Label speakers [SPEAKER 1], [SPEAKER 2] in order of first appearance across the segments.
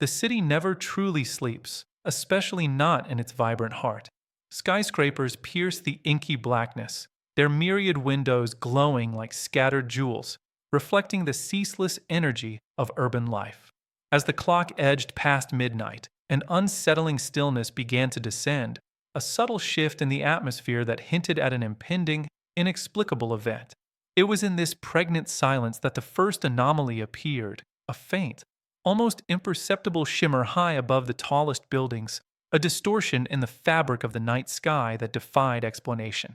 [SPEAKER 1] The city never truly sleeps, especially not in its vibrant heart. Skyscrapers pierce the inky blackness, their myriad windows glowing like scattered jewels, reflecting the ceaseless energy of urban life. As the clock edged past midnight, an unsettling stillness began to descend, a subtle shift in the atmosphere that hinted at an impending, inexplicable event. It was in this pregnant silence that the first anomaly appeared, a faint, almost imperceptible shimmer high above the tallest buildings, a distortion in the fabric of the night sky that defied explanation.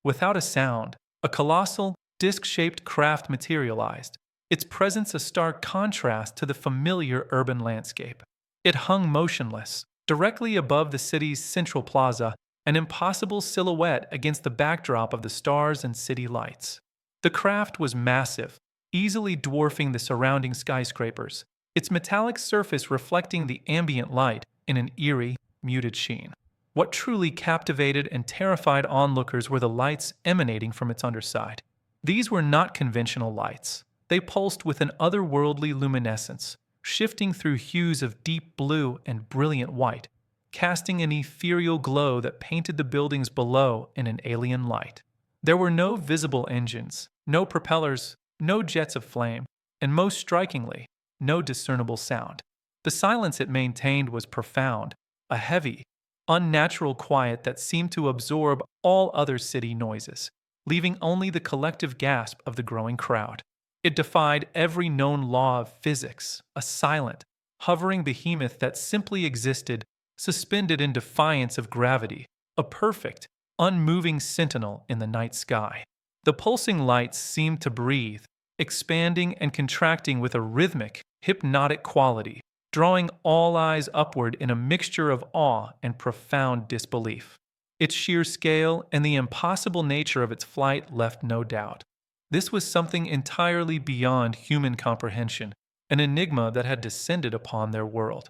[SPEAKER 1] Without a sound, a colossal, disc-shaped craft materialized, its presence a stark contrast to the familiar urban landscape. It hung motionless, directly above the city's central plaza, an impossible silhouette against the backdrop of the stars and city lights. The craft was massive, easily dwarfing the surrounding skyscrapers, its metallic surface reflecting the ambient light in an eerie, muted sheen. What truly captivated and terrified onlookers were the lights emanating from its underside. These were not conventional lights. They pulsed with an otherworldly luminescence, shifting through hues of deep blue and brilliant white, casting an ethereal glow that painted the buildings below in an alien light. There were no visible engines, no propellers, no jets of flame, and most strikingly, no discernible sound. The silence it maintained was profound, a heavy, unnatural quiet that seemed to absorb all other city noises, leaving only the collective gasp of the growing crowd. It defied every known law of physics, a silent, hovering behemoth that simply existed, suspended in defiance of gravity, a perfect, unmoving sentinel in the night sky. The pulsing lights seemed to breathe, expanding and contracting with a rhythmic, hypnotic quality, drawing all eyes upward in a mixture of awe and profound disbelief. Its sheer scale and the impossible nature of its flight left no doubt. This was something entirely beyond human comprehension, an enigma that had descended upon their world.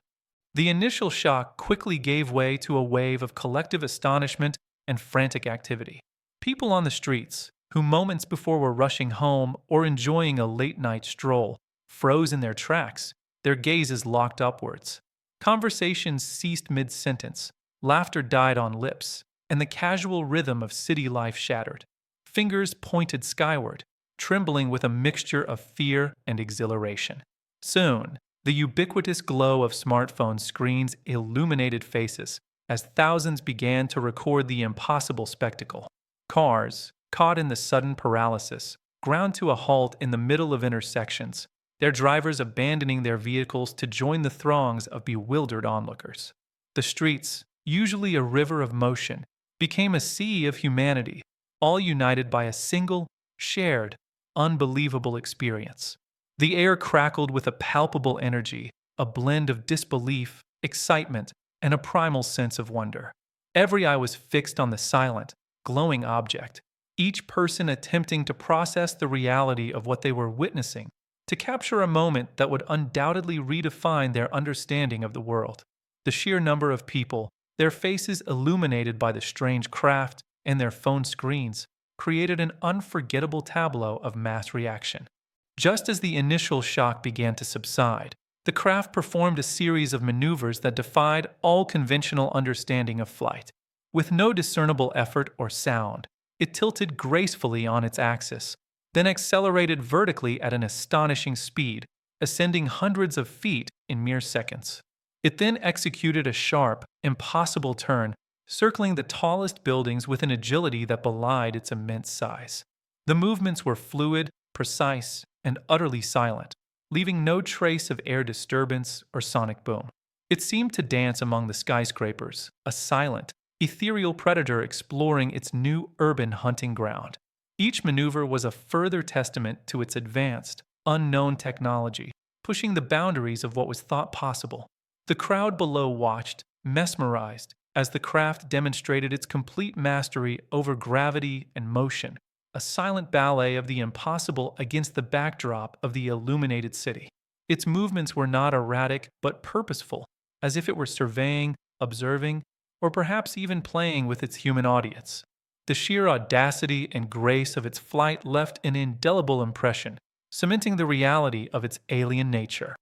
[SPEAKER 1] The initial shock quickly gave way to a wave of collective astonishment and frantic activity. People on the streets, who moments before were rushing home or enjoying a late-night stroll, froze in their tracks, their gazes locked upwards. Conversations ceased mid-sentence, laughter died on lips, and the casual rhythm of city life shattered. Fingers pointed skyward, trembling with a mixture of fear and exhilaration. Soon, the ubiquitous glow of smartphone screens illuminated faces as thousands began to record the impossible spectacle. Cars, caught in the sudden paralysis, ground to a halt in the middle of intersections, their drivers abandoning their vehicles to join the throngs of bewildered onlookers. The streets, usually a river of motion, became a sea of humanity, all united by a single, shared, unbelievable experience. The air crackled with a palpable energy, a blend of disbelief, excitement, and a primal sense of wonder. Every eye was fixed on the silent, glowing object, each person attempting to process the reality of what they were witnessing, to capture a moment that would undoubtedly redefine their understanding of the world. The sheer number of people, their faces illuminated by the strange craft and their phone screens, created an unforgettable tableau of mass reaction. Just as the initial shock began to subside, the craft performed a series of maneuvers that defied all conventional understanding of flight. With no discernible effort or sound, it tilted gracefully on its axis, then accelerated vertically at an astonishing speed, ascending hundreds of feet in mere seconds. It then executed a sharp, impossible turn, circling the tallest buildings with an agility that belied its immense size. The movements were fluid, precise, and utterly silent, leaving no trace of air disturbance or sonic boom. It seemed to dance among the skyscrapers, a silent, ethereal predator exploring its new urban hunting ground. Each maneuver was a further testament to its advanced, unknown technology, pushing the boundaries of what was thought possible. The crowd below watched, mesmerized, as the craft demonstrated its complete mastery over gravity and motion, a silent ballet of the impossible against the backdrop of the illuminated city. Its movements were not erratic but purposeful, as if it were surveying, observing, or perhaps even playing with its human audience. The sheer audacity and grace of its flight left an indelible impression, cementing the reality of its alien nature.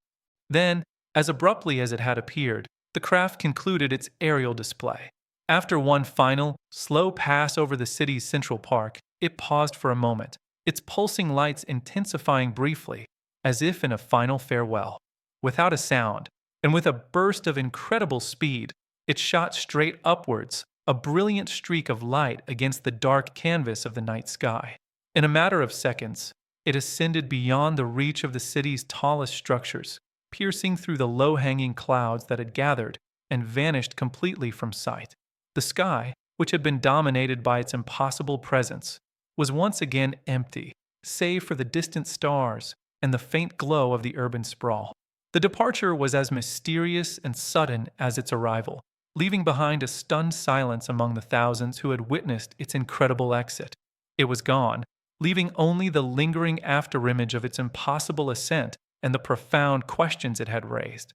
[SPEAKER 1] Then, As abruptly as it had appeared, the craft concluded its aerial display. After one final, slow pass over the city's central park, it paused for a moment, its pulsing lights intensifying briefly, as if in a final farewell. Without a sound, and with a burst of incredible speed, it shot straight upwards, a brilliant streak of light against the dark canvas of the night sky. In a matter of seconds, it ascended beyond the reach of the city's tallest structures, piercing through the low-hanging clouds that had gathered and vanished completely from sight. The sky, which had been dominated by its impossible presence, was once again empty, save for the distant stars and the faint glow of the urban sprawl. The departure was as mysterious and sudden as its arrival, leaving behind a stunned silence among the thousands who had witnessed its incredible exit. It was gone, leaving only the lingering afterimage of its impossible ascent and the profound questions it had raised.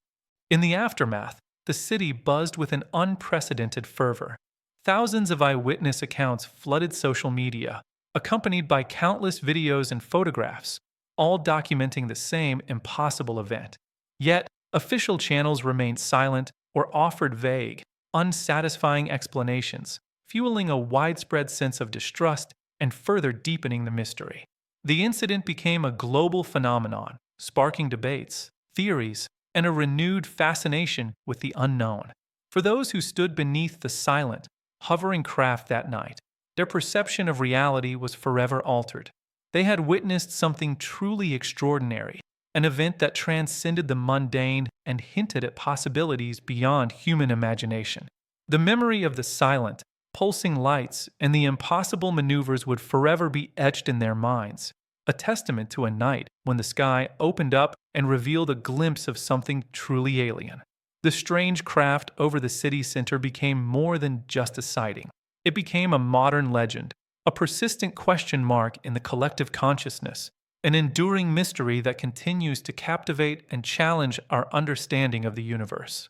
[SPEAKER 1] In the aftermath, the city buzzed with an unprecedented fervor. Thousands of eyewitness accounts flooded social media, accompanied by countless videos and photographs, all documenting the same impossible event. Yet, official channels remained silent or offered vague, unsatisfying explanations, fueling a widespread sense of distrust and further deepening the mystery. The incident became a global phenomenon, sparking debates, theories, and a renewed fascination with the unknown. For those who stood beneath the silent, hovering craft that night, their perception of reality was forever altered. They had witnessed something truly extraordinary, an event that transcended the mundane and hinted at possibilities beyond human imagination. The memory of the silent, pulsing lights and the impossible maneuvers would forever be etched in their minds, a testament to a night when the sky opened up and revealed a glimpse of something truly alien. The strange craft over the city center became more than just a sighting. It became a modern legend, a persistent question mark in the collective consciousness, an enduring mystery that continues to captivate and challenge our understanding of the universe.